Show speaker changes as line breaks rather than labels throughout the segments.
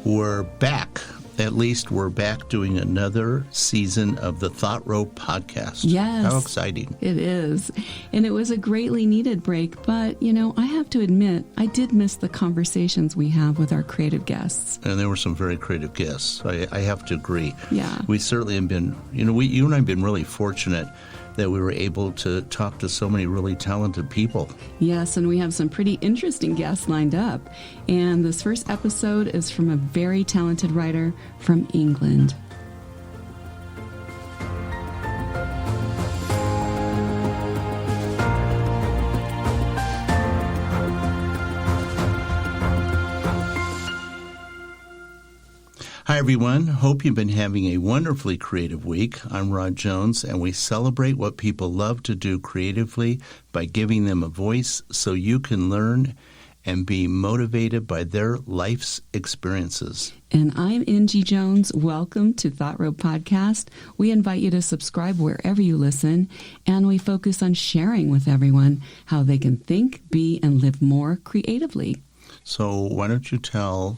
We're back. At least we're back doing another season of the Thought Row podcast.
Yes.
How exciting.
It is. And it was a greatly needed break, but, I have to admit, I did miss the conversations we have with our creative guests.
And there were some very creative guests. I have to agree.
Yeah.
We certainly have been, you and I have been really fortunate that we were able to talk to so many really talented people.
Yes, and we have some pretty interesting guests lined up. And this first episode is from a very talented writer from England.
Hi, everyone. Hope you've been having a wonderfully creative week. I'm Rod Jones, and we celebrate what people love to do creatively by giving them a voice so you can learn and be motivated by their life's experiences.
And I'm Angie Jones. Welcome to Thought Row Podcast. We invite you to subscribe wherever you listen, and we focus on sharing with everyone how they can think, be, and live more creatively.
So why don't you tell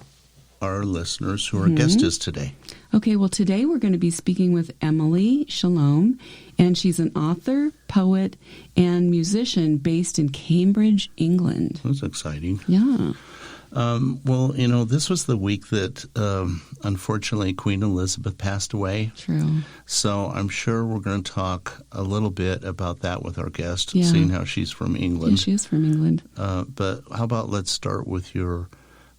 our listeners who our guest is today?
Okay, well, today we're going to be speaking with Emily Scialom, and she's an author, poet, and musician based in Cambridge, England.
That's exciting.
Yeah.
Well, this was the week that, unfortunately, Queen Elizabeth passed away.
True.
So I'm sure we're going to talk a little bit about that with our guest,
Yeah.
seeing how she's from England.
Yeah, she is from England.
But how about let's start with your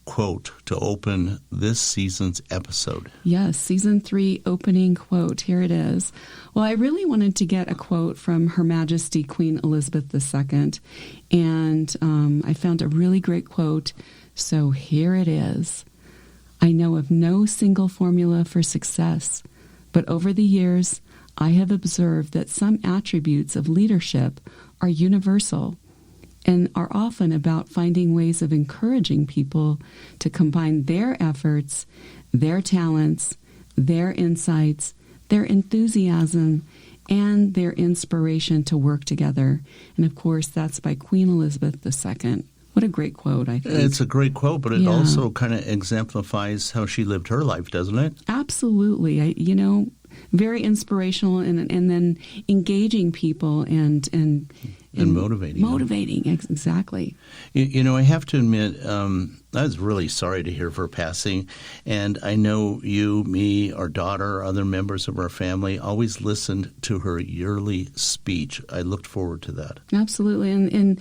quote to open this season's episode.
Yes, season 3 opening quote. Here it is. Well, I really wanted to get a quote from Her Majesty Queen Elizabeth II, and I found a really great quote. So here it is. I know of no single formula for success, but over the years, I have observed that some attributes of leadership are universal and are often about finding ways of encouraging people to combine their efforts, their talents, their insights, their enthusiasm, and their inspiration to work together. And of course, that's by Queen Elizabeth II. What a great quote, I think.
It's a great quote, but it also kind of exemplifies how she lived her life, doesn't it?
Absolutely. Very inspirational and then engaging people and
motivating.
Motivating, exactly.
I have to admit, I was really sorry to hear of her passing. And I know you, me, our daughter, other members of our family always listened to her yearly speech. I looked forward to that.
Absolutely. And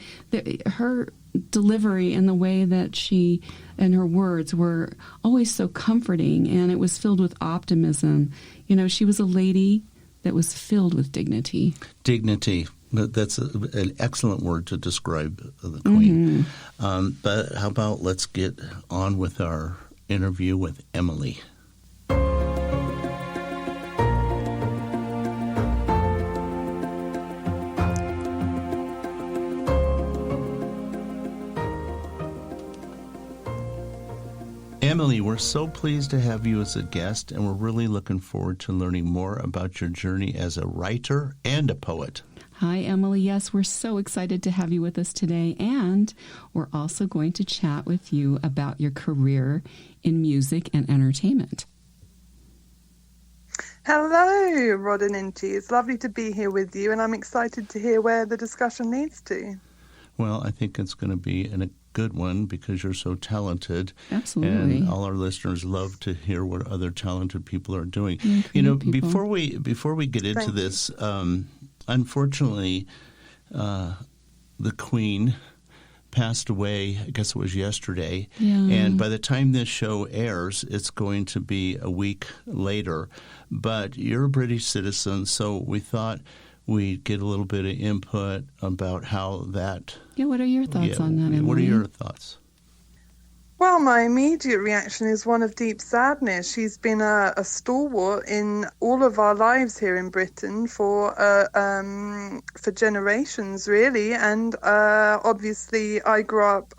her delivery and the way that she and her words were always so comforting, and it was filled with optimism. She was a lady that was filled with dignity. Dignity.
That's an excellent word to describe the Queen. But how about let's get on with our interview with Emily. Emily, we're so pleased to have you as a guest, and we're really looking forward to learning more about your journey as a writer and a poet.
Hi, Emily. Yes, we're so excited to have you with us today, and we're also going to chat with you about your career in music and entertainment.
Hello, Rod and Inti. It's lovely to be here with you, and I'm excited to hear where the discussion leads to.
Well, I think it's going to be a good one because you're so talented.
Absolutely.
And all our listeners love to hear what other talented people are doing.
People.
Before we get into this, unfortunately, the Queen passed away, I guess it was yesterday.
Yeah.
And by the time this show airs, it's going to be a week later. But you're a British citizen, so we thought we'd get a little bit of input about how that...
Yeah, what are your thoughts on that, Emily?
What are your thoughts?
Well, my immediate reaction is one of deep sadness. She's been a stalwart in all of our lives here in Britain for generations, really. And obviously, I grew up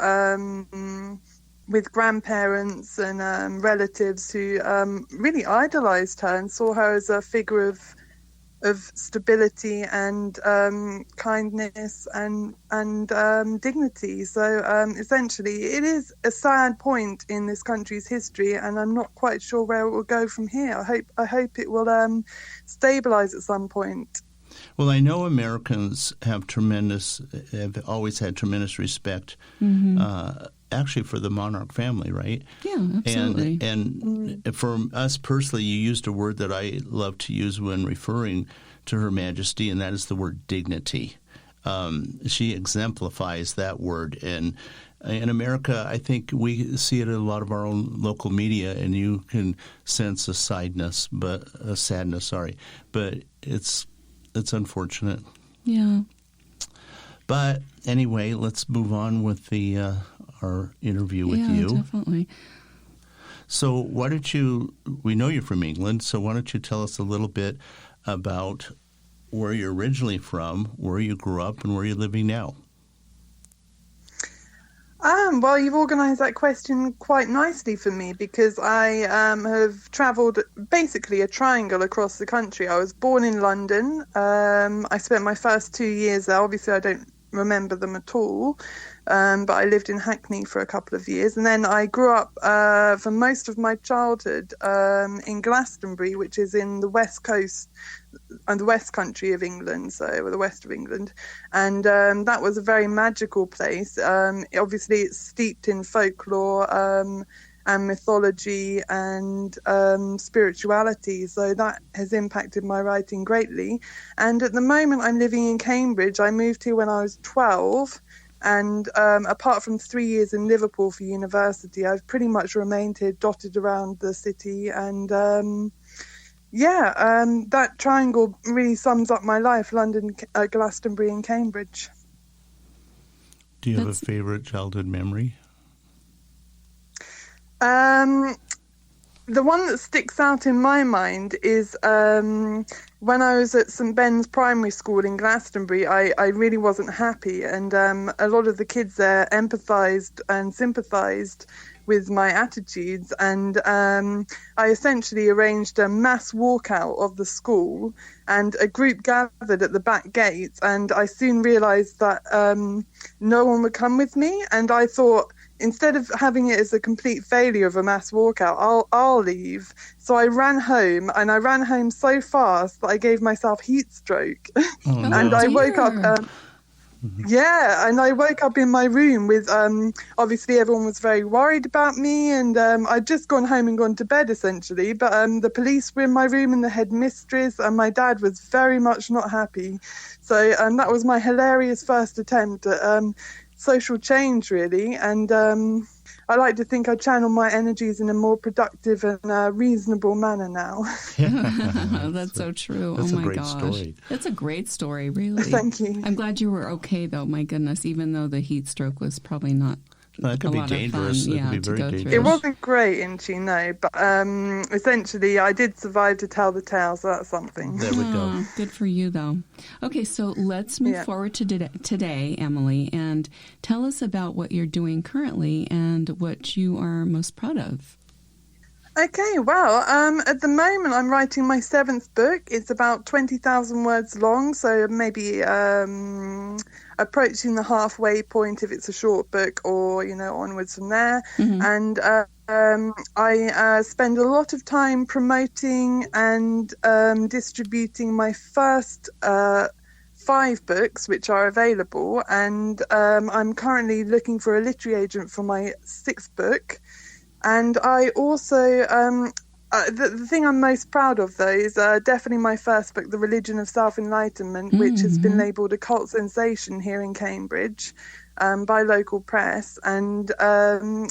with grandparents and relatives who really idolized her and saw her as a figure of of stability and kindness and dignity. So essentially, it is a sad point in this country's history, and I'm not quite sure where it will go from here. I hope it will stabilize at some point.
Well, I know Americans have always had tremendous respect, actually, for the monarch family, right?
Yeah, absolutely.
And for us personally, you used a word that I love to use when referring to Her Majesty, and that is the word dignity. She exemplifies that word. And in America, I think we see it in a lot of our own local media, and you can sense a sadness, but it's unfortunate.
Yeah.
But anyway, let's move on with our interview with you.
Yeah, definitely.
So we know you're from England, so why don't you tell us a little bit about where you're originally from, where you grew up, and where you're living now?
Well, you've organised that question quite nicely for me, because I have travelled basically a triangle across the country. I was born in London. I spent my first 2 years there. Obviously, I don't remember them at all, but I lived in Hackney for a couple of years. And then I grew up for most of my childhood in Glastonbury, which is in the west coast and the west country of England, so the west of England. And that was a very magical place. Obviously, it's steeped in folklore and mythology and spirituality, so that has impacted my writing greatly. And at the moment, I'm living in Cambridge. I moved here when I was 12, and apart from 3 years in Liverpool for university, I've pretty much remained here, dotted around the city. And that triangle really sums up my life: London, Glastonbury and Cambridge.
Do you have a favorite childhood memory?
The one that sticks out in my mind is when I was at St Ben's Primary School in Glastonbury. I really wasn't happy, and a lot of the kids there empathised and sympathised with my attitudes, and I essentially arranged a mass walkout of the school, and a group gathered at the back gates, and I soon realised that no one would come with me, and I thought, instead of having it as a complete failure of a mass walkout, I'll leave. So I ran home, and I ran home so fast that I gave myself heat stroke.
Oh, no.
And I woke up... and I woke up in my room with, obviously everyone was very worried about me, and I'd just gone home and gone to bed essentially, but the police were in my room and the headmistress, and my dad was very much not happy. So that was my hilarious first attempt at social change, really, and I like to think I channel my energies in a more productive and reasonable manner now.
That's so true.
That's
oh my
a great
gosh.
Story.
That's a great story, really.
Thank you.
I'm glad you were okay, though. My goodness, even though the heat stroke was probably not
That could be dangerous.
Fun,
it could be very dangerous.
It wasn't great, Inchi, no, but essentially I did survive to tell the tale, so that's something.
There we go.
Good for you, though. Okay, so let's move forward to today, Emily, and tell us about what you're doing currently and what you are most proud of.
Okay, well, at the moment I'm writing my 7th book. It's about 20,000 words long, so maybe approaching the halfway point if it's a short book, or, onwards from there. Mm-hmm. And I spend a lot of time promoting and distributing my first 5 books, which are available. And I'm currently looking for a literary agent for my 6th book. And I also, the thing I'm most proud of, though, is definitely my first book, The Religion of Self-Enlightenment, which has been labelled a cult sensation here in Cambridge by local press. And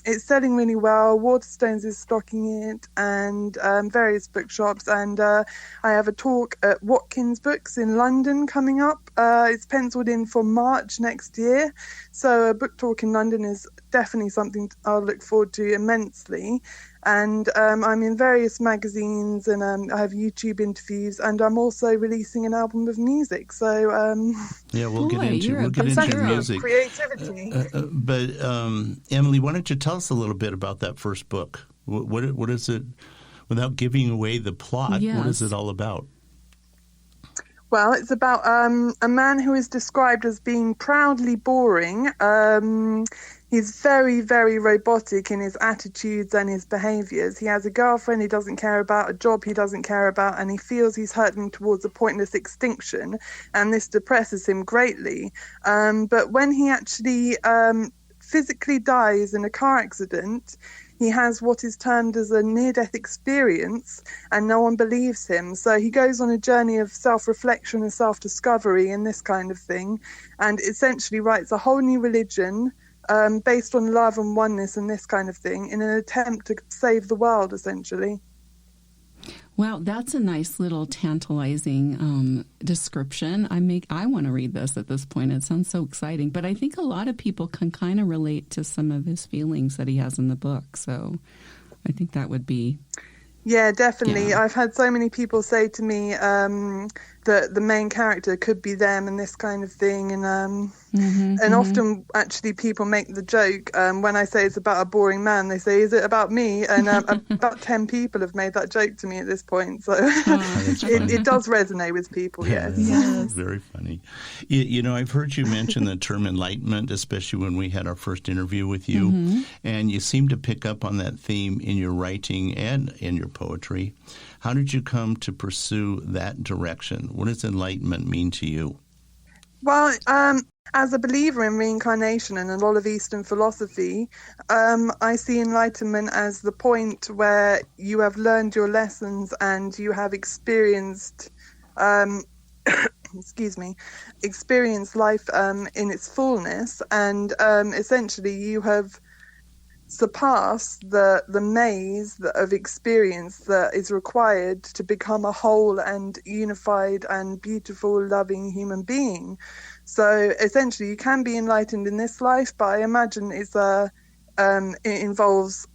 it's selling really well. Waterstones is stocking it, and various bookshops. And I have a talk at Watkins Books in London coming up. It's penciled in for March next year. So a book talk in London is definitely something I'll look forward to immensely. And I'm in various magazines, and I have YouTube interviews, and I'm also releasing an album of music. So
we'll get into music,
creativity.
But Emily, why don't you tell us a little bit about that first book? What is it? Without giving away the plot, What is it all about?
Well, it's about a man who is described as being proudly boring. He's very, very robotic in his attitudes and his behaviours. He has a girlfriend he doesn't care about, a job he doesn't care about, and he feels he's hurtling towards a pointless extinction, and this depresses him greatly. But when he actually physically dies in a car accident, he has what is termed as a near-death experience, and no one believes him. So he goes on a journey of self-reflection and self-discovery and this kind of thing, and essentially writes a whole new religion based on love and oneness and this kind of thing in an attempt to save the world, essentially.
Wow, that's a nice little tantalizing description. I want to read this at this point. It sounds so exciting. But I think a lot of people can kind of relate to some of his feelings that he has in the book. So I think that would be...
Yeah, definitely.
Yeah.
I've had so many people say to me that the main character could be them and this kind of thing. And often, actually, people make the joke when I say it's about a boring man, they say, is it about me? And about 10 people have made that joke to me at this point. So it does resonate with people, yes.
Very funny. You know, I've heard you mention the term enlightenment, especially when we had our first interview with you. And you seem to pick up on that theme in your writing and in your poetry. How did you come to pursue that direction? What does enlightenment mean to you?
Well, as a believer in reincarnation and a lot of Eastern philosophy, I see enlightenment as the point where you have learned your lessons and you have experienced, experienced life in its fullness, and essentially you have surpass the maze of experience that is required to become a whole and unified and beautiful, loving human being. So essentially you can be enlightened in this life, but I imagine it involves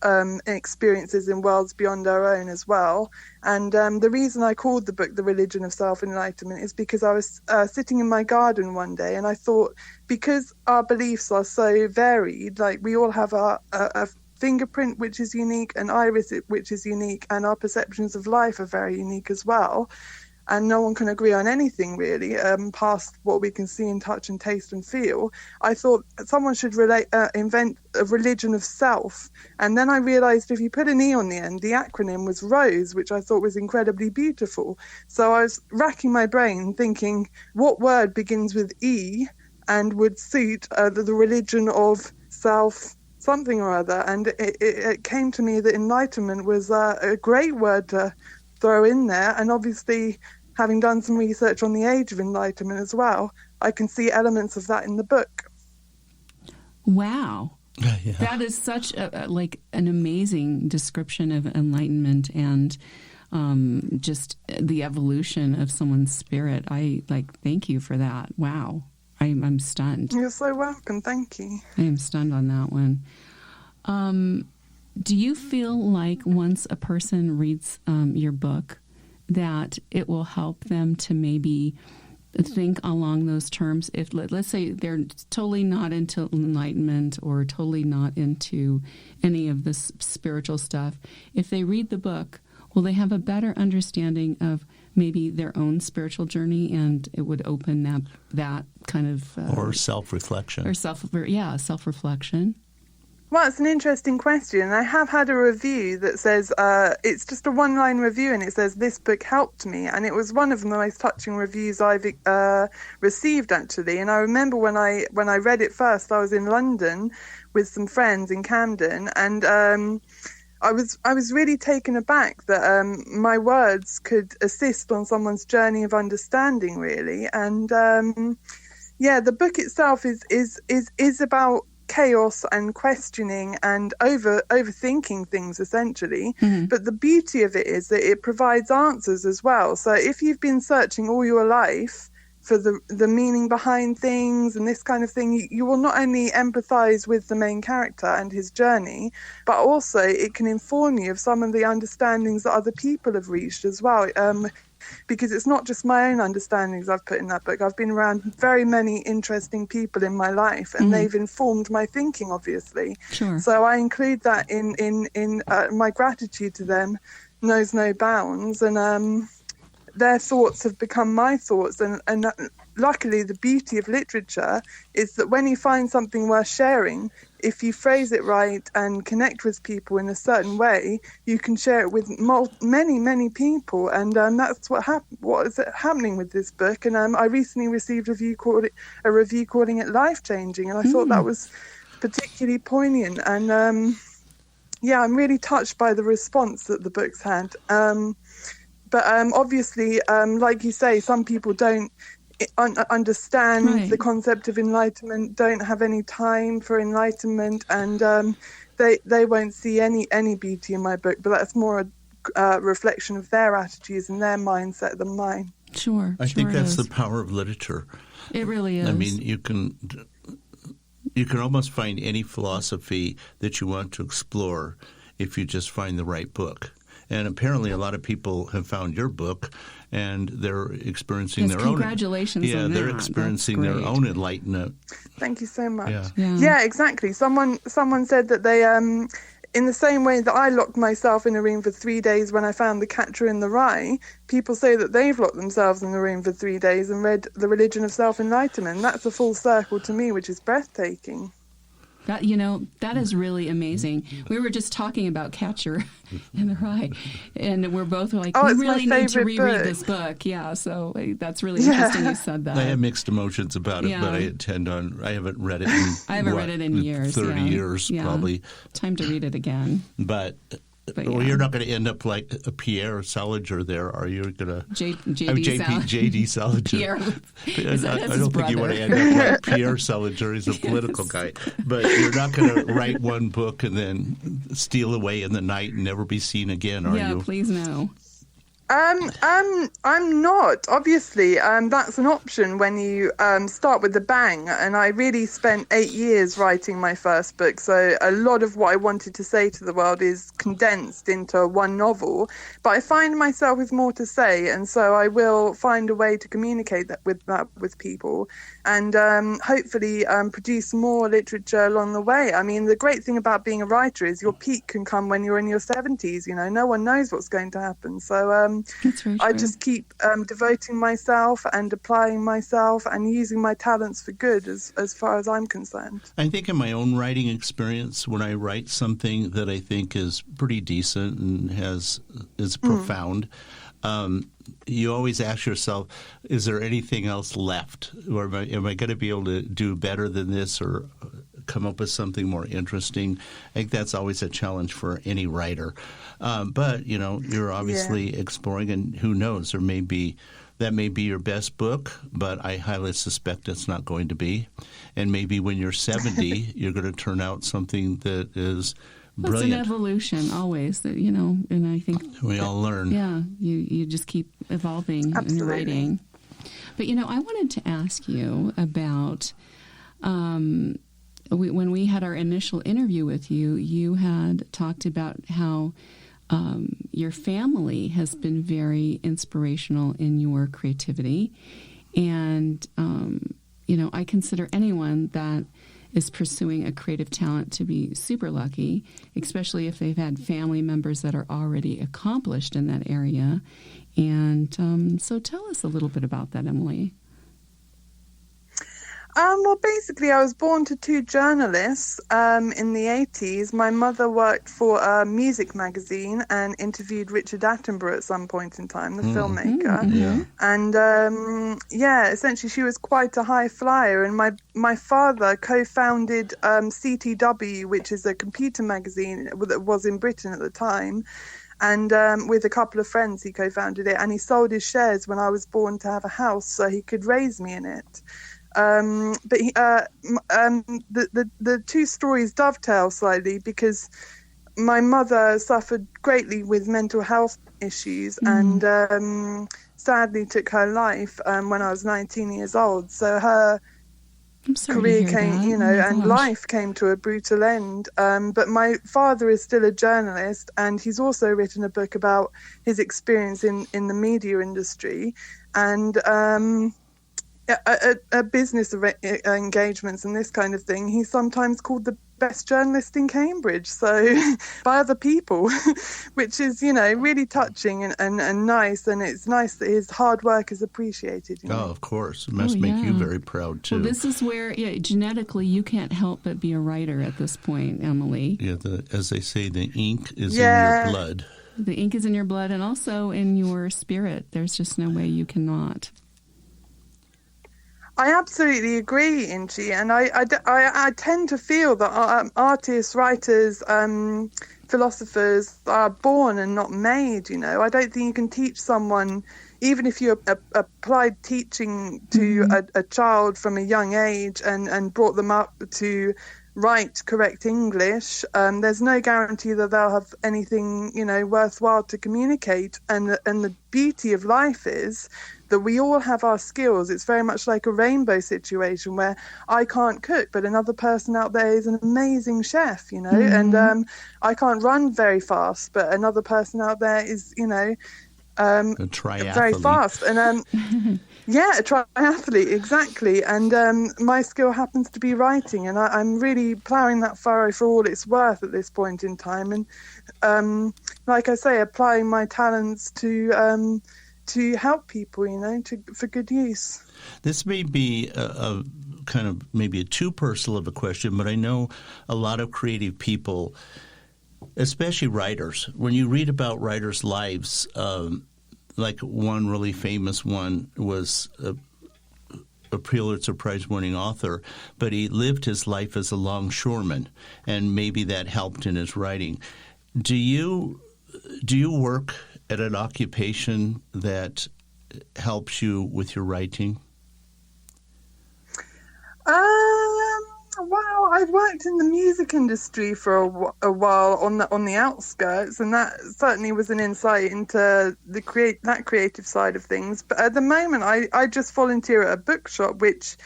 experiences in worlds beyond our own as well. And the reason I called the book The Religion of Self-Enlightenment is because I was sitting in my garden one day and I thought, because our beliefs are so varied, like we all have a fingerprint which is unique, an iris which is unique, and our perceptions of life are very unique as well. And no one can agree on anything really, past what we can see and touch and taste and feel. I thought someone should invent a religion of self. And then I realized if you put an E on the end, the acronym was ROSE, which I thought was incredibly beautiful. So I was racking my brain thinking, what word begins with E and would suit the religion of self something or other? And it came to me that enlightenment was a great word to throw in there. And obviously, having done some research on the age of enlightenment as well, I can see elements of that in the book.
Wow.
Yeah.
That is such an amazing description of enlightenment and just the evolution of someone's spirit. Thank you for that. Wow. I'm stunned.
You're so welcome. Thank you.
I am stunned on that one. Do you feel like once a person reads your book that it will help them to maybe think along those terms? If let's say they're totally not into enlightenment or totally not into any of this spiritual stuff, if they read the book, will they have a better understanding of maybe their own spiritual journey, and it would open that kind of
or self-reflection
self-reflection?
Well, it's an interesting question. I have had a review that says, it's just a one-line review, and it says, this book helped me. And it was one of the most touching reviews I've received, actually. And I remember when I read it first, I was in London with some friends in Camden, and I was really taken aback that my words could assist on someone's journey of understanding, really. And the book itself is about chaos and questioning and overthinking things, essentially. Mm-hmm. But the beauty of it is that it provides answers as well. So if you've been searching all your life for the meaning behind things and this kind of thing, you will not only empathize with the main character and his journey, but also it can inform you of some of the understandings that other people have reached as well. Because it's not just my own understandings I've put in that book. I've been around very many interesting people in my life, and they've informed my thinking, obviously.
Sure. So
I include that in my gratitude to them knows no bounds. And their thoughts have become my thoughts. And luckily, the beauty of literature is that when you find something worth sharing, if you phrase it right and connect with people in a certain way, you can share it with many people. And that's what is happening with this book. And I recently received a review calling it life-changing, and I thought that was particularly poignant. And I'm really touched by the response that the book's had. But obviously, like you say, some people don't understand the concept of enlightenment, don't have any time for enlightenment, and they won't see any beauty in my book. But that's more a reflection of their attitudes and their mindset than mine.
Sure.
I think that's the power of literature.
It really is.
I mean, you can almost find any philosophy that you want to explore if you just find the right book. And apparently a lot of people have found your book, and they're experiencing their own.
Congratulations on that.
They're experiencing their own enlightenment.
Thank you so much.
Yeah,
exactly. Someone said that they, in the same way that I locked myself in a room for 3 days when I found The Catcher in the Rye, people say that they've locked themselves in a room for 3 days and read The Religion of Self-Enlightenment. That's a full circle to me, which is breathtaking.
That is really amazing. We were just talking about Catcher in the Rye, and we're both like, we really need to reread this book. Yeah, so that's really interesting you said that.
I have mixed emotions about it, but I haven't read it in
years.
30 years, probably.
Time to read it again.
But you're not going to end up like a Pierre Salinger there, are you? J.D. Salinger.
Pierre,
I don't think you want to end up like Pierre Salinger. He's a political guy. But you're not going to write one book and then steal away in the night and never be seen again, are you?
Yeah, please no.
I'm not. Obviously, that's an option when you start with a bang. And I really spent 8 years writing my first book. So a lot of what I wanted to say to the world is condensed into one novel. But I find myself with more to say. And so I will find a way to communicate that with people. And hopefully produce more literature along the way. I mean, the great thing about being a writer is your peak can come when you're in your 70s. No one knows what's going to happen. So I just keep devoting myself and applying myself and using my talents for good as far as I'm concerned.
I think in my own writing experience, when I write something that I think is pretty decent and is profound, you always ask yourself, is there anything else left? Or am I going to be able to do better than this or come up with something more interesting? I think that's always a challenge for any writer. But, you're obviously exploring, and who knows, that may be your best book, but I highly suspect it's not going to be. And maybe when you're 70, you're going to turn out something that is brilliant.
It's an evolution always, and I think
we all learn.
Yeah, you just keep evolving in your writing. But, I wanted to ask you about when we had our initial interview with you, you had talked about how your family has been very inspirational in your creativity. And, I consider anyone that is pursuing a creative talent to be super lucky, especially if they've had family members that are already accomplished in that area. And so tell us a little bit about that, Emily.
Well, basically, I was born to two journalists in the 80s. My mother worked for a music magazine and interviewed Richard Attenborough at some point in time, the filmmaker.
Yeah.
And, essentially she was quite a high flyer. And my father co-founded CTW, which is a computer magazine that was in Britain at the time. And with a couple of friends, he co-founded it. And he sold his shares when I was born to have a house so he could raise me in it. But the two stories dovetail slightly because my mother suffered greatly with mental health issues and sadly took her life when I was 19 years old. So her career came, and life came to a brutal end. But my father is still a journalist, and he's also written a book about his experience in the media industry and business engagements and this kind of thing. He's sometimes called the best journalist in Cambridge, so by other people, which is, really touching and nice. And it's nice that his hard work is appreciated.
Oh, of course. It must make you very proud, too.
Well, this is where, genetically, you can't help but be a writer at this point, Emily.
Yeah, as they say, the ink is in your blood.
The ink is in your blood and also in your spirit. There's just no way you cannot.
I absolutely agree, Inchi, and I tend to feel that artists, writers, philosophers are born and not made. I don't think you can teach someone, even if you applied teaching to a child from a young age and brought them up to write correct English. There's no guarantee that they'll have anything worthwhile to communicate. And the beauty of life is that we all have our skills. It's very much like a rainbow situation where I can't cook, but another person out there is an amazing chef, and I can't run very fast, but another person out there is,
a triathlete.
Very fast. And a triathlete, exactly. And my skill happens to be writing, and I'm really ploughing that furrow for all it's worth at this point in time. And like I say, applying my talents to help people, for good use.
This may be a kind of maybe a too personal of a question, but I know a lot of creative people, especially writers, when you read about writers' lives, like one really famous one was a Pulitzer Prize-winning author, but he lived his life as a longshoreman, and maybe that helped in his writing. Do you work at an occupation that helps you with your writing?
Well, I've worked in the music industry for a while on the outskirts, and that certainly was an insight into that creative side of things. But at the moment, I just volunteer at a bookshop, which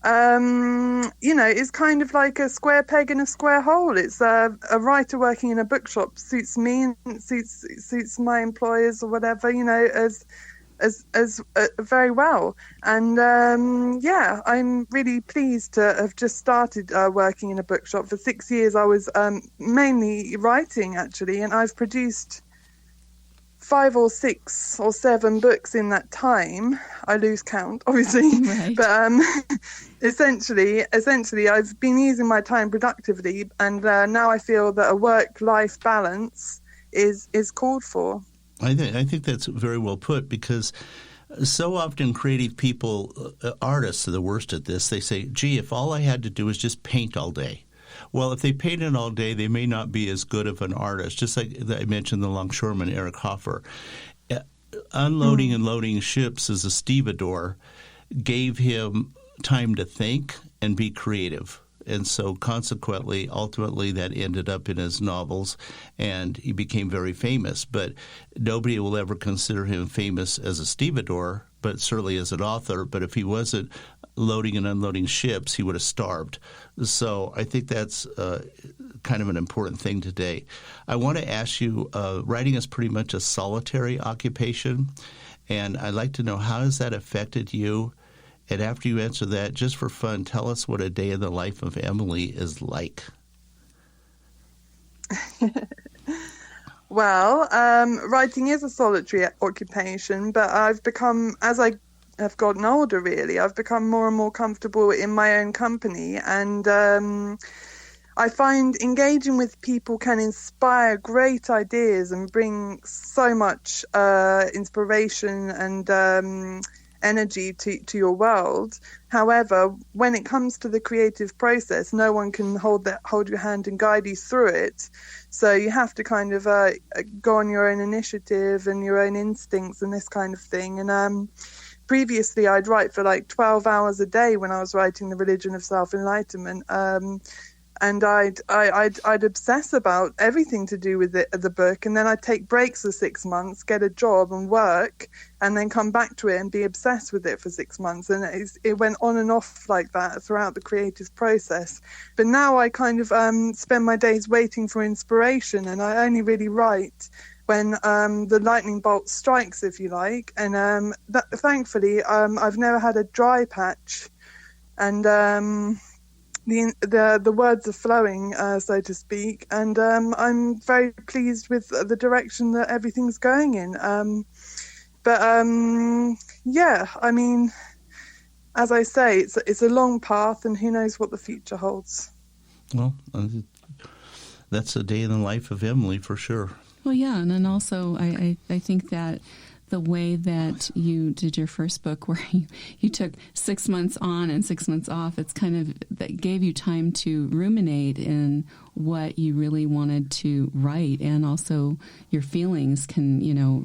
is kind of like a square peg in a square hole. It's a writer working in a bookshop suits me and suits my employers or whatever, as very well. And I'm really pleased to have just started working in a bookshop. For 6 years I was mainly writing, actually, and I've produced 5 or 6 or 7 books in that time. I lose count, obviously.
Right.
But essentially I've been using my time productively, and now I feel that a work-life balance is called for.
I think that's very well put, because so often creative people, artists are the worst at this. They say, gee, if all I had to do was just paint all day. Well, if they painted all day, they may not be as good of an artist. Just like I mentioned the longshoreman, Eric Hoffer. Unloading and loading ships as a stevedore gave him time to think and be creative. And so consequently, ultimately, that ended up in his novels, and he became very famous. But nobody will ever consider him famous as a stevedore, but certainly as an author. But if he wasn't loading and unloading ships, he would have starved. So I think that's kind of an important thing today. I want to ask you, writing is pretty much a solitary occupation, and I'd like to know, how has that affected you? And after you answer that, just for fun, tell us what a day in the life of Emily is like.
Well, writing is a solitary occupation, but I've become, as I have gotten older, really, I've become more and more comfortable in my own company. And I find engaging with people can inspire great ideas and bring so much inspiration and energy to your world. However, when it comes to the creative process, no one can hold your hand and guide you through it. So you have to kind of go on your own initiative and your own instincts and this kind of thing. And previously, I'd write for like 12 hours a day when I was writing the Religion of Self-Enlightenment. And I'd obsess about everything to do with the book, and then I'd take breaks for 6 months, get a job and work, and then come back to it and be obsessed with it for 6 months. And it went on and off like that throughout the creative process. But now I kind of spend my days waiting for inspiration, and I only really write when the lightning bolt strikes, if you like. And thankfully, I've never had a dry patch. And the words are flowing, so to speak, and I'm very pleased with the direction that everything's going in. Yeah, I mean, as I say, it's a long path, and who knows what the future holds.
Well, that's a day in the life of Emily for sure.
Well, yeah, and then also I think that the way that you did your first book, where you took 6 months on and 6 months off, it's kind of that gave you time to ruminate in what you really wanted to write, and also your feelings can,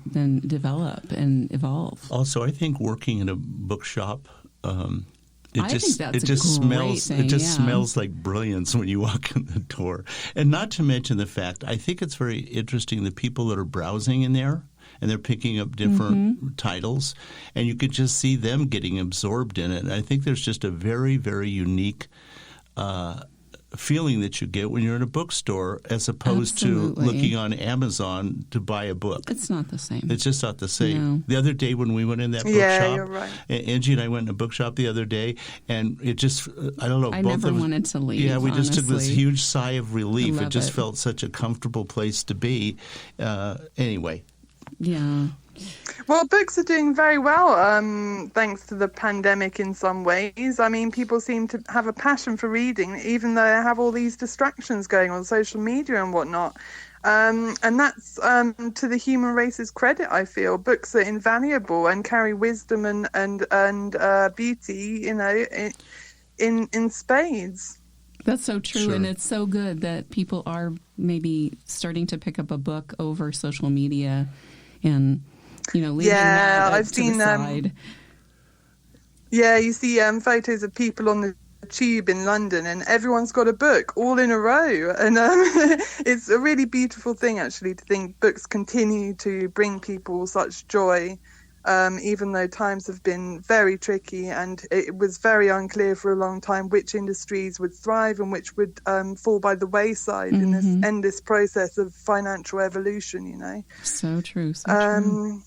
then develop and evolve.
Also, I think working in a bookshop,
I think that's a great thing.
It just smells like brilliance when you walk in the door. And not to mention the fact, I think it's very interesting, the people that are browsing in there, and they're picking up different titles, and you could just see them getting absorbed in it. And I think there's just a very, very unique feeling that you get when you're in a bookstore, as opposed to looking on Amazon to buy a book.
It's not the same.
It's just not the same.
No.
The other day when we went in that bookshop,
you're right.
Angie and I went in a bookshop the other day, and it just, I don't know.
I
both
never
of us,
wanted to leave,
Yeah, we just took this
honestly.
huge sigh of relief.
I
It just
love it.
felt such a comfortable place to be. Anyway.
Yeah.
Well, books are doing very well, thanks to the pandemic in some ways. I mean, people seem to have a passion for reading, even though they have all these distractions going on social media and whatnot. And that's to the human race's credit, I feel. Books are invaluable and carry wisdom and beauty, in spades.
That's so true,
Sure.
and it's so good that people are maybe starting to pick up a book over social media and, leaving that
I've
to
seen
the side.
You see photos of people on the tube in London, and everyone's got a book all in a row, and it's a really beautiful thing, actually, to think books continue to bring people such joy, even though times have been very tricky, and it was very unclear for a long time which industries would thrive and which would fall by the wayside in this endless process of financial evolution.
So true, so true.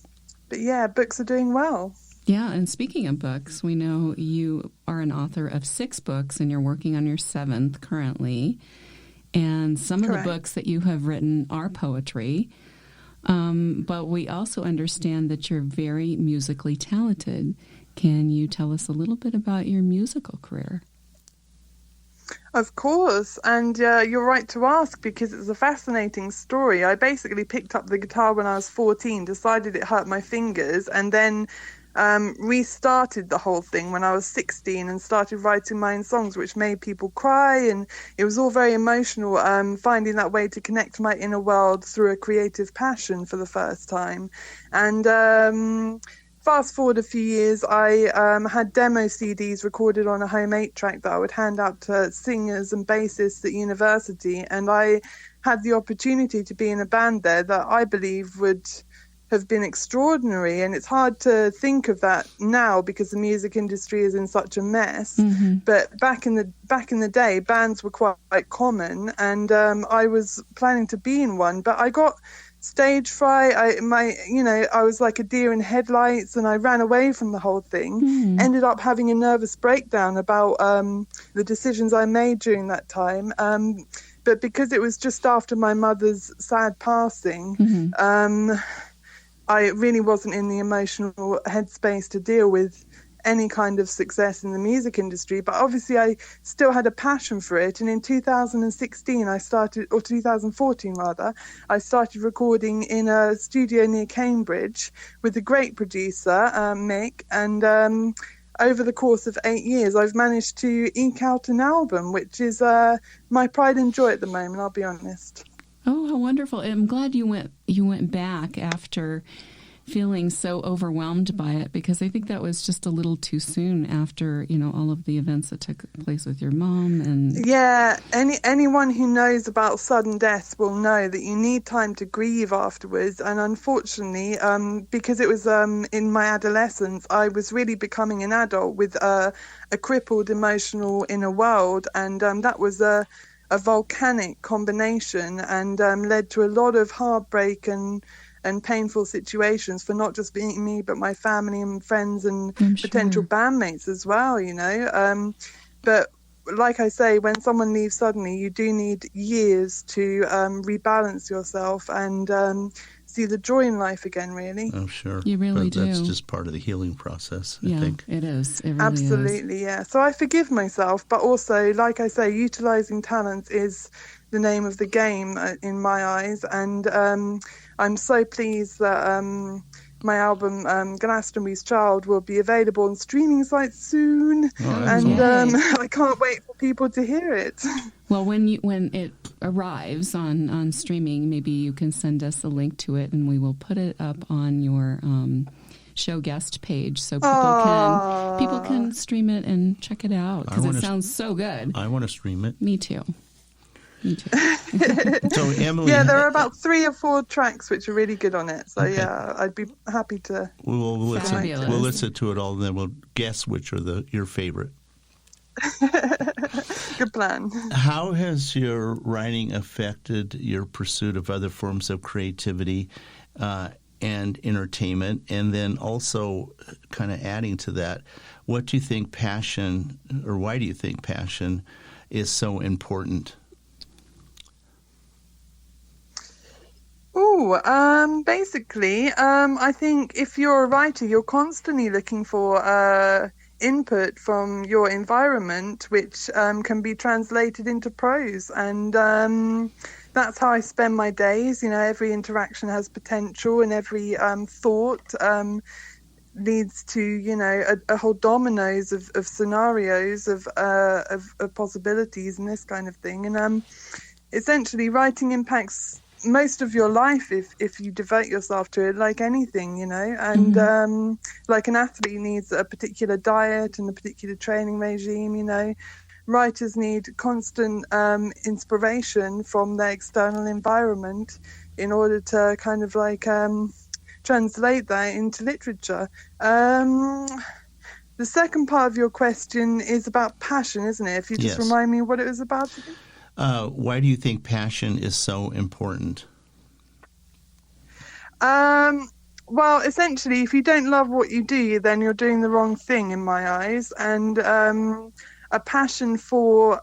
But yeah, books are doing well.
Yeah, and speaking of books, we know you are an author of 6 books, and you're working on your 7th currently. And some
Correct.
of the books that you have written are poetry. But we also understand that you're very musically talented. Can you tell us a little bit about your musical career?
Of course, and you're right to ask, because it's a fascinating story. I basically picked up the guitar when I was 14, decided it hurt my finders, and then restarted the whole thing when I was 16 and started writing my own songs, which made people cry, and it was all very emotional, finding that way to connect to my inner world through a creative passion for the first time. And fast forward a few years, I had demo CDs recorded on a home 8-track that I would hand out to singers and bassists at university, and I had the opportunity to be in a band there that I believe would have been extraordinary. And it's hard to think of that now because the music industry is in such a mess. But back in the day, bands were quite common, and I was planning to be in one, but I got stage fright. I was like a deer in headlights, and I ran away from the whole thing. Ended up having a nervous breakdown about the decisions I made during that time. But because it was just after my mother's sad passing, I really wasn't in the emotional headspace to deal with any kind of success in the music industry. But obviously I still had a passion for it, and in 2014 I started recording in a studio near Cambridge with a great producer, Mick, and over the course of 8 years I've managed to eke out an album, which is my pride and joy at the moment, I'll be honest.
Oh, how wonderful. I'm glad you went back after feeling so overwhelmed by it, because I think that was just a little too soon after, all of the events that took place with your mom. And
yeah, anyone who knows about sudden death will know that you need time to grieve afterwards. And unfortunately, because it was in my adolescence, I was really becoming an adult with a crippled emotional inner world, and that was a volcanic combination, and led to a lot of heartbreak and painful situations for not just being me, but my family and friends and potential bandmates as well, But like I say, when someone leaves suddenly, you do need years to rebalance yourself and see the joy in life again, really.
Oh, sure.
You really do.
That's just part of the healing process, I think.
It is. It really
Absolutely,
is.
yeah. So I forgive myself, but also, like I say, utilizing talents is the name of the game in my eyes. And I'm so pleased that my album, Glastonbury's Child, will be available on streaming sites soon. And I can't wait for people to hear it.
Well, when it arrives on streaming, maybe you can send us a link to it, and we will put it up on your show guest page so people can stream it and check it out, because it sounds so good.
I want to stream it.
Me too.
So Emily,
there are about 3 or 4 tracks which are really good on it. So I'd be happy to.
We'll listen to it all, and then we'll guess which are your favorite.
Good plan.
How has your writing affected your pursuit of other forms of creativity and entertainment? And then also, kind of adding to that, what do you think passion, or why do you think passion is so important?
Basically, I think if you're a writer, you're constantly looking for input from your environment, which can be translated into prose. And that's how I spend my days. Every interaction has potential, and every thought leads to, a whole dominoes of scenarios, of possibilities and this kind of thing. And essentially, writing impacts most of your life if you devote yourself to it, like anything, and like an athlete needs a particular diet and a particular training regime, writers need constant inspiration from their external environment in order to kind of like translate that into literature. The second part of your question is about passion, isn't it? If you just remind me what it was about again.
Why do you think passion is so important?
Well, essentially, if you don't love what you do, then you're doing the wrong thing in my eyes. And a passion for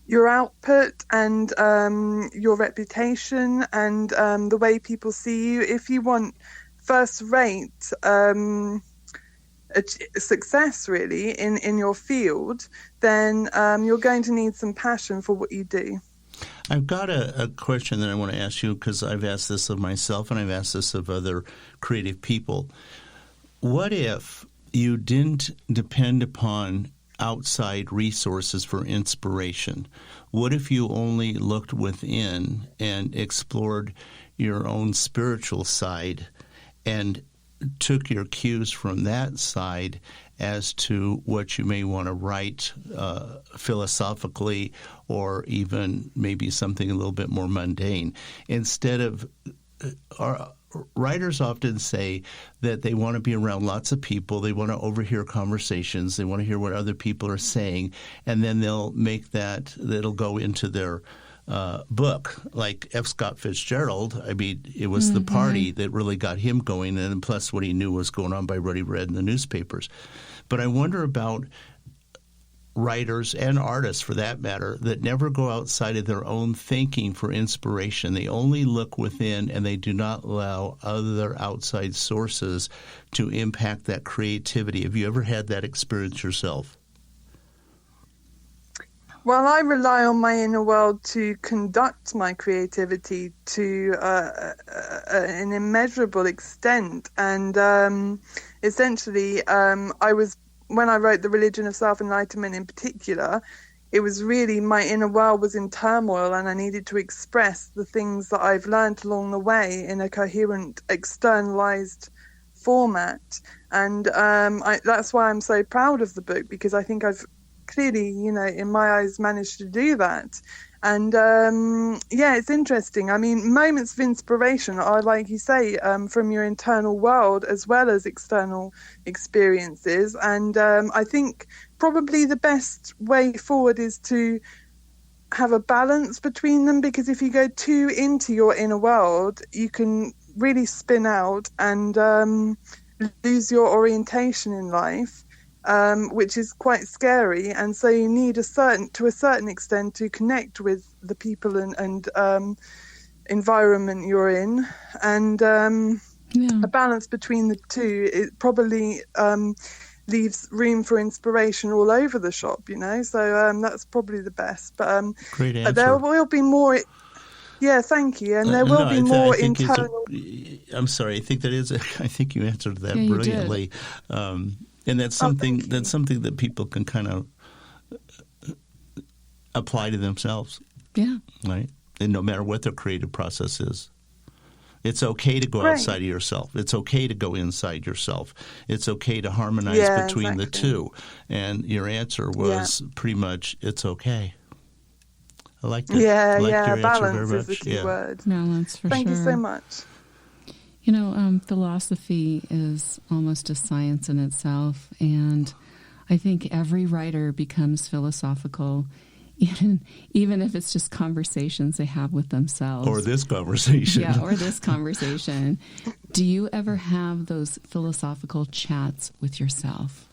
your output and your reputation and the way people see you. If you want first-rate success really in your field, then you're going to need some passion for what you do.
I've got a question that I want to ask you, because I've asked this of myself and I've asked this of other creative people. What if you didn't depend upon outside resources for inspiration? What if you only looked within and explored your own spiritual side and took your cues from that side as to what you may want to write philosophically, or even maybe something a little bit more mundane? Instead of writers often say that they want to be around lots of people, they want to overhear conversations, they want to hear what other people are saying, and then they'll make that'll go into their book. Like F. Scott Fitzgerald, I mean, it was the party that really got him going, and plus what he knew was going on by what he read in the newspapers. But I wonder about writers and artists, for that matter, that never go outside of their own thinking for inspiration. They only look within, and they do not allow other outside sources to impact that creativity. Have you ever had that experience yourself?
Well, I rely on my inner world to conduct my creativity to an immeasurable extent. And essentially, when I wrote The Religion of Self-Enlightenment in particular, it was really my inner world was in turmoil, and I needed to express the things that I've learned along the way in a coherent, externalized format. And that's why I'm so proud of the book, because I think I've clearly, in my eyes, managed to do that. And it's interesting. I mean, moments of inspiration are, like you say, from your internal world as well as external experiences. And I think probably the best way forward is to have a balance between them, because if you go too into your inner world, you can really spin out and lose your orientation in life. which is quite scary. And so you need to a certain extent to connect with the people and environment you're in, and a balance between the two. It probably leaves room for inspiration all over the shop, so that's probably the best. But
great answer.
There will be more. Yeah, thank you. And there will be more internal.
I'm sorry. I think you answered that
yeah,
brilliantly, and that's something that people can kind of apply to themselves.
Yeah.
Right. And no matter what their creative process is, it's okay to go outside of yourself. It's okay to go inside yourself. It's okay to harmonize between the two. And your answer was pretty much, it's okay. I liked it. I liked your
balance
answer very
is the
much.
key word.
Balance, for
Thank
sure.
you so much.
Philosophy is almost a science in itself, and I think every writer becomes philosophical, even if it's just conversations they have with themselves.
Or this conversation.
Yeah, or this conversation. Do you ever have those philosophical chats with yourself?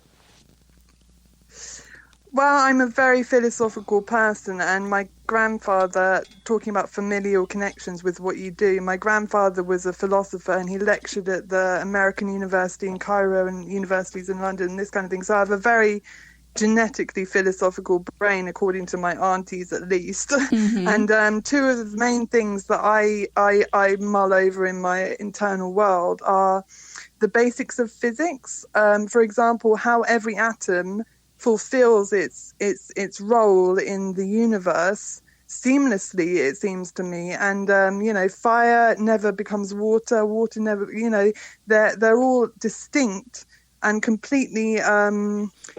Well, I'm a very philosophical person, and my grandfather, talking about familial connections with what you do, my grandfather was a philosopher, and he lectured at the American University in Cairo and universities in London and this kind of thing. So I have a very genetically philosophical brain, according to my aunties at least. Mm-hmm. And two of the main things that I mull over in my internal world are the basics of physics. For example, how every atom fulfills its role in the universe seamlessly, it seems to me. And fire never becomes water never, they're all distinct and completely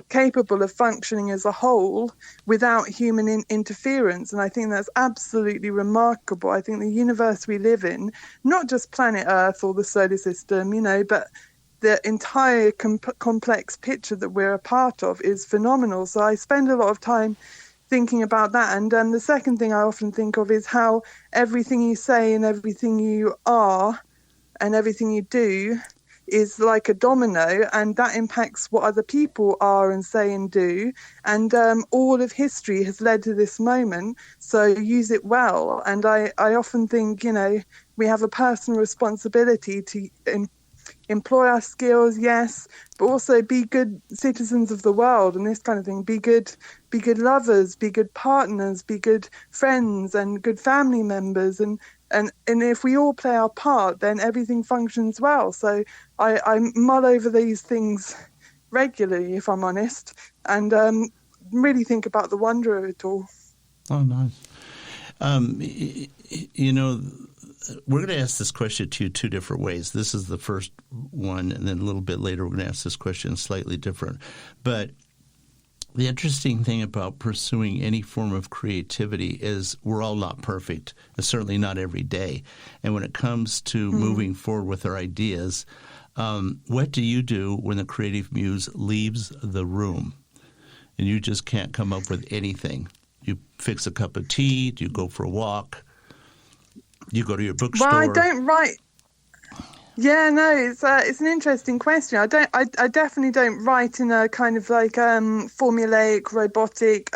capable of functioning as a whole without human interference. And I think that's absolutely remarkable. I think the universe we live in, not just planet Earth or the solar system, but the entire complex picture that we're a part of is phenomenal. So I spend a lot of time thinking about that. And the second thing I often think of is how everything you say and everything you are and everything you do is like a domino, and that impacts what other people are and say and do. And all of history has led to this moment, so use it well. And I often think, we have a personal responsibility to employ our skills, yes, but also be good citizens of the world and this kind of thing. Be good lovers, be good partners, be good friends and good family members. And if we all play our part, then everything functions well. So I mull over these things regularly, if I'm honest, and really think about the wonder of it all.
Oh, nice. We're going to ask this question to you two different ways. This is the first one, and then a little bit later we're going to ask this question slightly different. But the interesting thing about pursuing any form of creativity is we're all not perfect, and certainly not every day. And when it comes to moving forward with our ideas, what do you do when the creative muse leaves the room and you just can't come up with anything? You fix a cup of tea? Do you go for a walk? You go to your bookstore?
Well, I don't write. Yeah, no, it's an interesting question. I definitely don't write in a kind of like formulaic, robotic,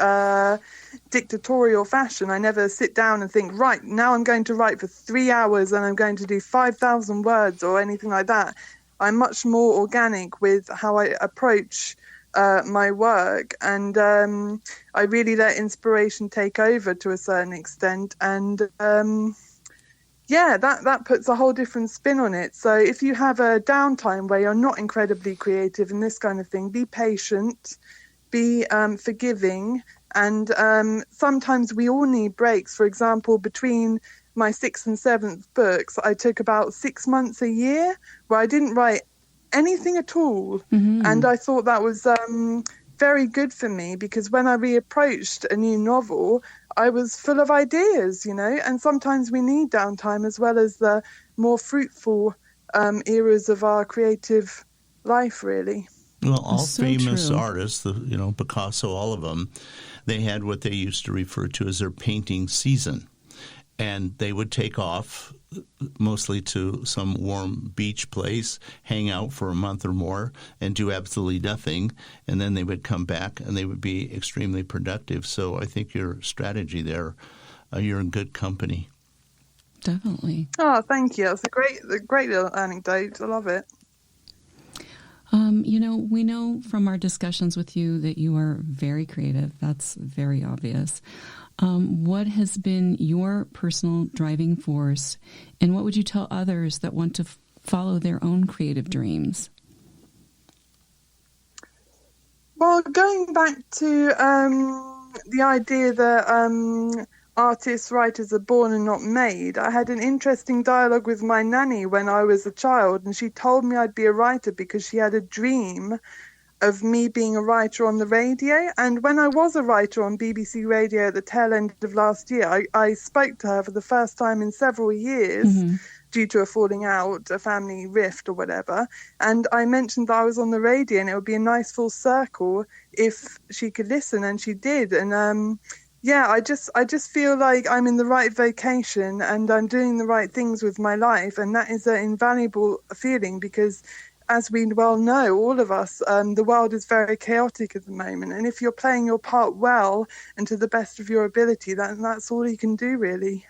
dictatorial fashion. I never sit down and think, right, now I'm going to write for 3 hours and I'm going to do 5,000 words or anything like that. I'm much more organic with how I approach my work, and I really let inspiration take over to a certain extent, and that puts a whole different spin on it. So if you have a downtime where you're not incredibly creative and this kind of thing, be patient, be forgiving, and sometimes we all need breaks. For example, between my 6th and 7th books, I took about 6 months a year where I didn't write anything at all. Mm-hmm. And I thought that was very good for me, because when I reapproached a new novel, I was full of ideas, and sometimes we need downtime as well as the more fruitful eras of our creative life, really.
Well, all famous artists, Picasso, all of them, they had what they used to refer to as their painting season. and they would take off, mostly to some warm beach place, hang out for a month or more, and do absolutely nothing. And then they would come back, and they would be extremely productive. So I think your strategy there, you're in good company.
Definitely.
Oh, thank you. It's a great little anecdote. I love it.
We know from our discussions with you that you are very creative. That's very obvious. What has been your personal driving force, and what would you tell others that want to follow their own creative dreams?
Well, going back to the idea that artists, writers are born and not made, I had an interesting dialogue with my nanny when I was a child, and she told me I'd be a writer because she had a dream of me being a writer on the radio. And when I was a writer on BBC Radio at the tail end of last year, I spoke to her for the first time in several years due to a falling out, a family rift or whatever. And I mentioned that I was on the radio and it would be a nice full circle if she could listen, and she did. And I just feel like I'm in the right vocation and I'm doing the right things with my life. And that is an invaluable feeling because, as we well know, all of us, the world is very chaotic at the moment. And if you're playing your part well and to the best of your ability, that's all you can do, really.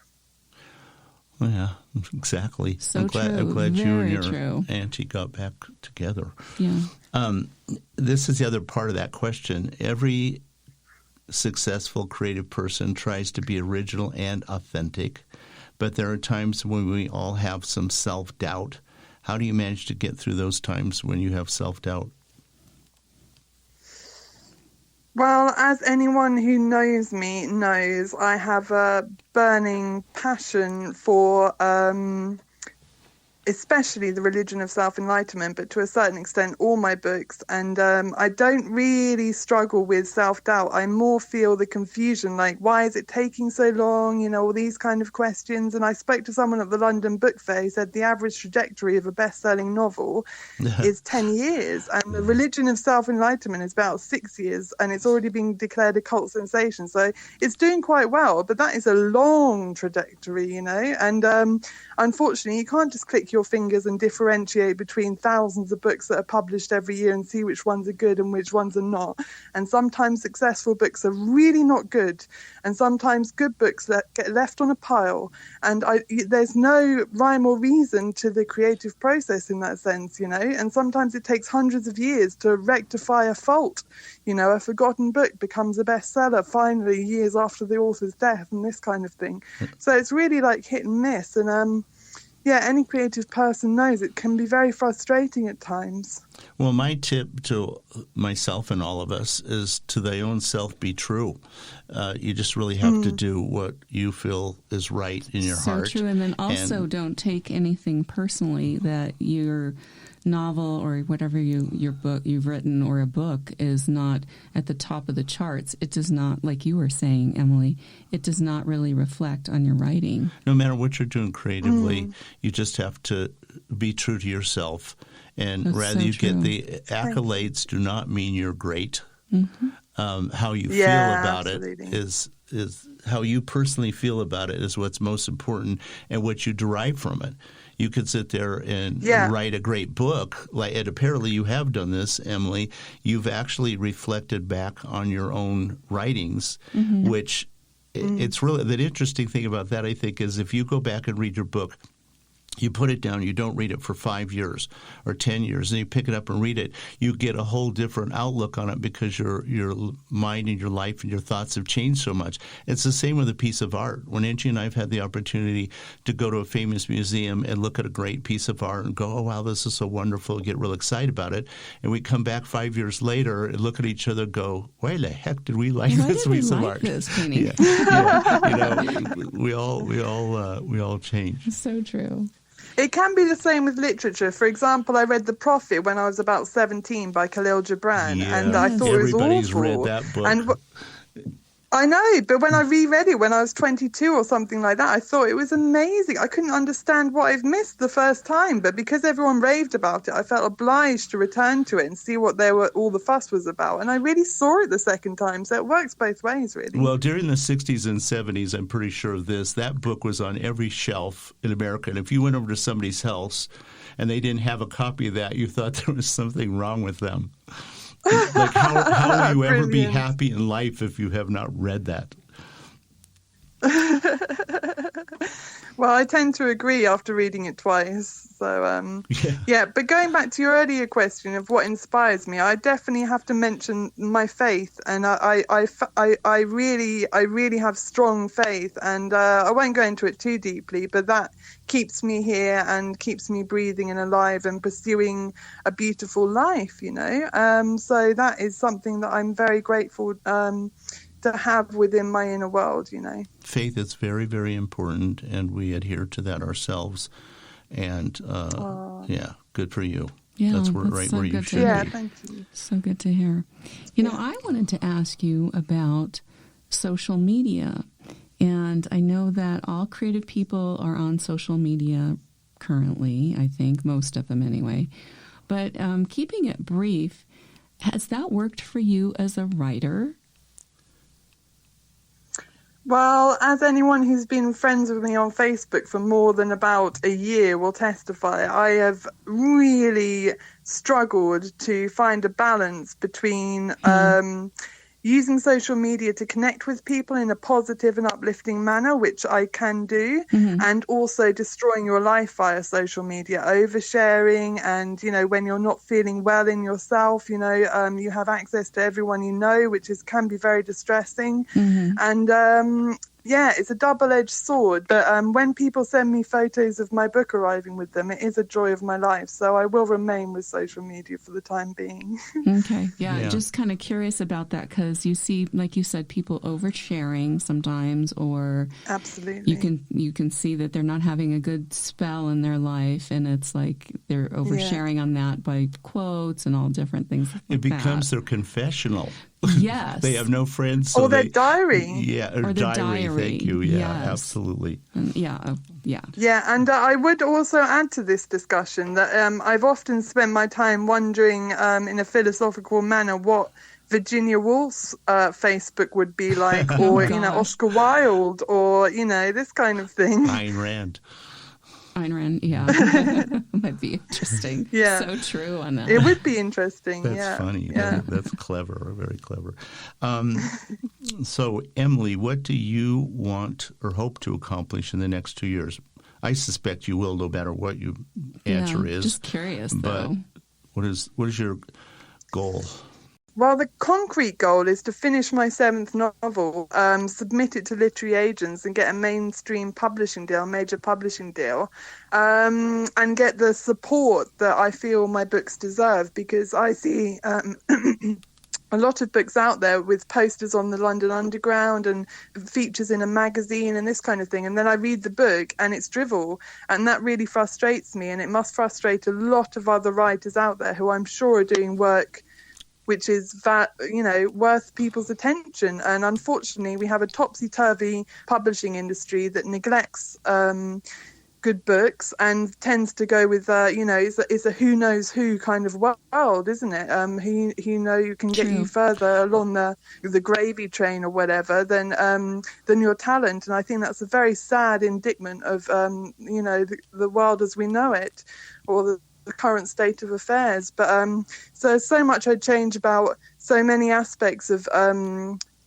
Well, yeah, exactly.
So
I'm glad you and your
true.
auntie got back together.
Yeah.
This is the other part of that question. Every successful creative person tries to be original and authentic, but there are times when we all have some self-doubt. How do you manage to get through those times when you have self-doubt?
Well, as anyone who knows me knows, I have a burning passion for especially the Religion of Self-Enlightenment, but to a certain extent all my books. And I don't really struggle with self-doubt. I more feel the confusion, like, why is it taking so long? All these kind of questions. And I spoke to someone at the London Book Fair who said the average trajectory of a best-selling novel is 10 years. And the Religion of Self-Enlightenment is about 6 years, and it's already been declared a cult sensation. So it's doing quite well, but that is a long trajectory, And unfortunately, you can't just click your fingers and differentiate between thousands of books that are published every year and see which ones are good and which ones are not. And sometimes successful books are really not good, and sometimes good books that get left on a pile. And there's no rhyme or reason to the creative process in that sense, And sometimes it takes hundreds of years to rectify a fault. A forgotten book becomes a bestseller finally years after the author's death, and this kind of thing. So it's really like hit and miss. And any creative person knows it can be very frustrating at times.
Well, my tip to myself and all of us is to thy own self be true. You just really have to do what you feel is right in your heart.
So true. And then also don't take anything personally that your novel or whatever your book you've written or a book is not at the top of the charts. It does not, like you were saying, Emily, it does not really reflect on your writing.
No matter what you're doing creatively, you just have to be true to yourself. And
That's
rather
so
you
true.
get the accolades do not mean you're great. How you feel about
absolutely.
it is how you personally feel about it is what's most important, and what you derive from it. You could sit there and write a great book, and apparently you have done this, Emily. You've actually reflected back on your own writings, which it's really the interesting thing about that, I think, is if you go back and read your book, you put it down, you don't read it for 5 years or 10 years, and you pick it up and read it, you get a whole different outlook on it because your mind and your life and your thoughts have changed so much. It's the same with a piece of art. When Angie and I have had the opportunity to go to a famous museum and look at a great piece of art and go, oh, wow, this is so wonderful, get real excited about it, and we come back 5 years later and look at each other and go, why the heck did we like this piece of art?
This painting?
We all change.
So true.
It can be the same with literature. For example, I read The Prophet when I was about 17 by Khalil Gibran, and I thought it was awful.
Everybody's read that book.
I know, but when I reread it when I was 22 or something like that, I thought it was amazing. I couldn't understand what I've missed the first time, but because everyone raved about it, I felt obliged to return to it and see what all the fuss was about. And I really saw it the second time, so it works both ways, really.
Well, during the 60s and 70s, I'm pretty sure of this, that book was on every shelf in America. And if you went over to somebody's house and they didn't have a copy of that, you thought there was something wrong with them. Like, how will you ever be happy in life if you have not read that?
Well, I tend to agree after reading it twice. So, yeah. But going back to your earlier question of what inspires me, I definitely have to mention my faith, and I really have strong faith, and I won't go into it too deeply, but that keeps me here and keeps me breathing and alive and pursuing a beautiful life, you know. So that is something that I'm very grateful to have within my inner world, you know.
Faith is very, very important, and we adhere to that ourselves. And, good for you.
Yeah,
that's right
so
where you should
be. Yeah,
be.
thank you.
So good to hear. You know, I wanted to ask you about social media. And I know that all creative people are on social media currently, I think, most of them anyway. But keeping it brief, has that worked for you as a writer?
Well, as anyone who's been friends with me on Facebook for more than about a year will testify, I have really struggled to find a balance between using social media to connect with people in a positive and uplifting manner, which I can do, and also destroying your life via social media, oversharing, and, you know, when you're not feeling well in yourself, you know, you have access to everyone you know, which can be very distressing. And it's a double-edged sword, but when people send me photos of my book arriving with them, it is a joy of my life. So I will remain with social media for the time being.
Okay. Yeah. Just kind of curious about that, because you see, like you said, people oversharing sometimes, or
absolutely
you can see that they're not having a good spell in their life, and it's like they're oversharing on that by quotes and all different things like
it becomes their confonful.
Yes.
They have no friends. So
or their diary.
Yeah,
or their diary.
Thank you. Yeah,
yes.
Absolutely.
Yeah.
Yeah, and I would also add to this discussion that I've often spent my time wondering in a philosophical manner what Virginia Woolf's Facebook would be like, or, you know, Oscar Wilde, or, you know, this kind of thing.
Ayn Rand.
Ayn Rand, yeah. Might be interesting.
Yeah.
So true on that.
It would be interesting.
That's funny.
Yeah.
That's clever, very clever. So, Emily, what do you want or hope to accomplish in the next 2 years? I suspect you will, no matter what your answer is.
Just curious,
but
though.
What is your goal?
Well, the concrete goal is to finish my 7th novel, submit it to literary agents and get a mainstream publishing deal, major publishing deal, and get the support that I feel my books deserve, because I see a lot of books out there with posters on the London Underground and features in a magazine and this kind of thing. And then I read the book and it's drivel, and that really frustrates me, and it must frustrate a lot of other writers out there who I'm sure are doing work which is, you know, worth people's attention. And unfortunately, we have a topsy-turvy publishing industry that neglects good books and tends to go with, you know, it's a who knows who kind of world, isn't it? Who can get you further along the gravy train or whatever than your talent. And I think that's a very sad indictment of, you know, the world as we know it, or the current state of affairs. But so much I'd change about so many aspects of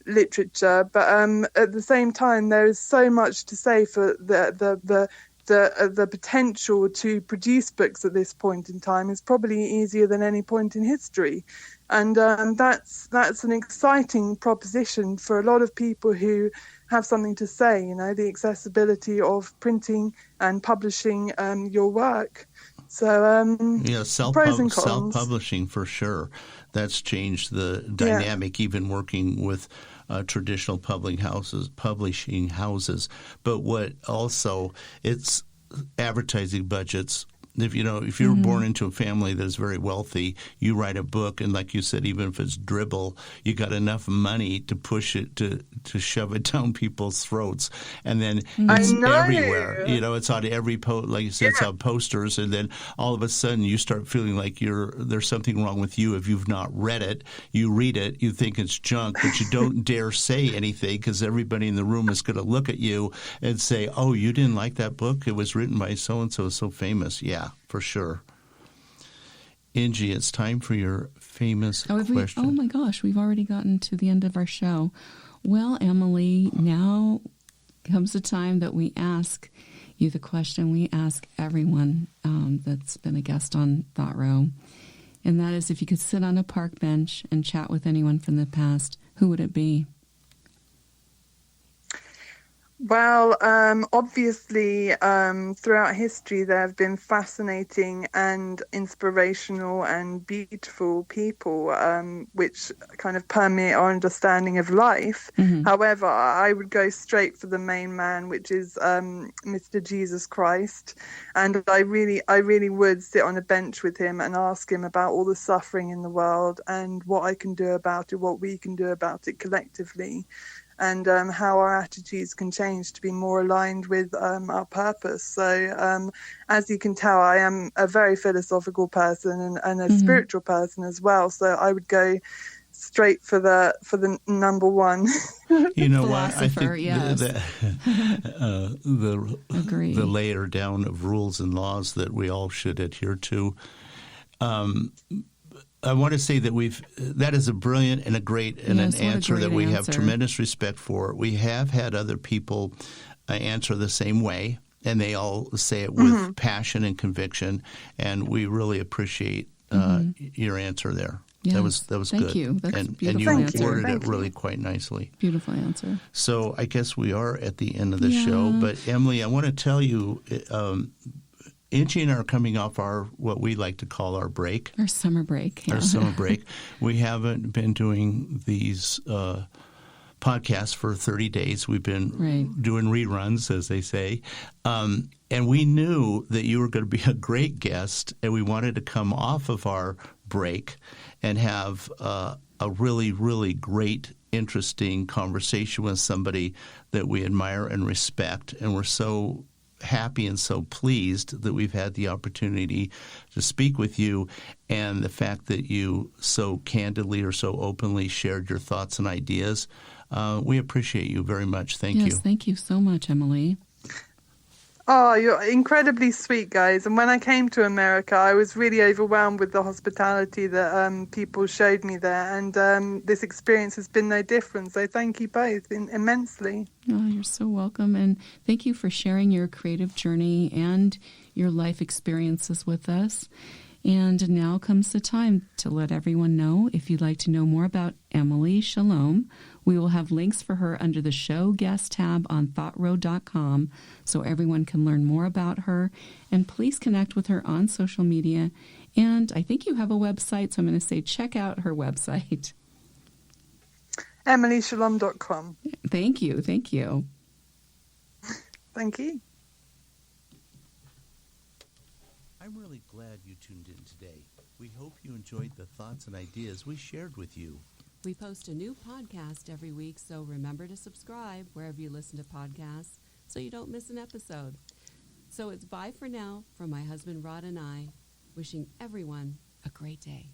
literature, but at the same time there is so much to say for the potential to produce books at this point in time is probably easier than any point in history. And that's an exciting proposition for a lot of people who have something to say, you know, the accessibility of printing and publishing your work. So pros and cons.
Self-publishing for sure. That's changed the dynamic, even working with traditional publishing houses. But what also, it's advertising budgets If you're born into a family that's very wealthy, you write a book, and like you said, even if it's dribble, you got enough money to push it to shove it down people's throats, and then it's everywhere. It's on every like you said, it's on posters, and then all of a sudden you start feeling like there's something wrong with you if you've not read it. You read it, you think it's junk, but you don't dare say anything because everybody in the room is going to look at you and say, "Oh, you didn't like that book? It was written by so and so, so famous." Yeah, for sure. Angie, it's time for your famous question.
Oh my gosh, we've already gotten to the end of our show. Well, Emily, now comes the time that we ask you the question we ask everyone that's been a guest on Thought Row. And that is, if you could sit on a park bench and chat with anyone from the past, who would it be?
Well, obviously, throughout history, there have been fascinating and inspirational and beautiful people, which kind of permeate our understanding of life. Mm-hmm. However, I would go straight for the main man, which is Mr. Jesus Christ. And I really would sit on a bench with him and ask him about all the suffering in the world and what I can do about it, what we can do about it collectively. And how our attitudes can change to be more aligned with our purpose. So, as you can tell, I am a very philosophical person and a spiritual person as well. So, I would go straight for the number one.
You know what? I think
yes.
the layer down of rules and laws that we all should adhere to. I want to say that that is a brilliant and a great and an answer that we have tremendous respect for. We have had other people answer the same way, and they all say it with passion and conviction, and we really appreciate your answer there.
Yes.
That was
Thank
good.
You. That's
and
beautiful
you
answer.
worded it really quite nicely.
Beautiful answer.
So I guess we are at the end of the show, but Emily, I want to tell you, Angie and I are coming off what we like to call our break.
Our summer break. Yeah.
Our summer break. We haven't been doing these podcasts for 30 days. We've been doing reruns, as they say. And we knew that you were going to be a great guest, and we wanted to come off of our break and have a really, really great, interesting conversation with somebody that we admire and respect. And we're so happy and so pleased that we've had the opportunity to speak with you, and the fact that you so candidly or so openly shared your thoughts and ideas. We appreciate you very much. Thank you.
Yes, thank you so much, Emily.
Oh, you're incredibly sweet, guys. And when I came to America, I was really overwhelmed with the hospitality that people showed me there. And this experience has been no different. So thank you both immensely.
Oh, you're so welcome. And thank you for sharing your creative journey and your life experiences with us. And now comes the time to let everyone know, if you'd like to know more about Emily Scialom, we will have links for her under the show guest tab on thoughtrow.com so everyone can learn more about her. And please connect with her on social media. And I think you have a website, so I'm going to say check out her website.
EmilyScialom.com.
Thank you. Thank you.
Thank you.
I'm really glad you tuned in today. We hope you enjoyed the thoughts and ideas we shared with you.
We post a new podcast every week, so remember to subscribe wherever you listen to podcasts so you don't miss an episode. So it's bye for now from my husband Rod and I, wishing everyone a great day.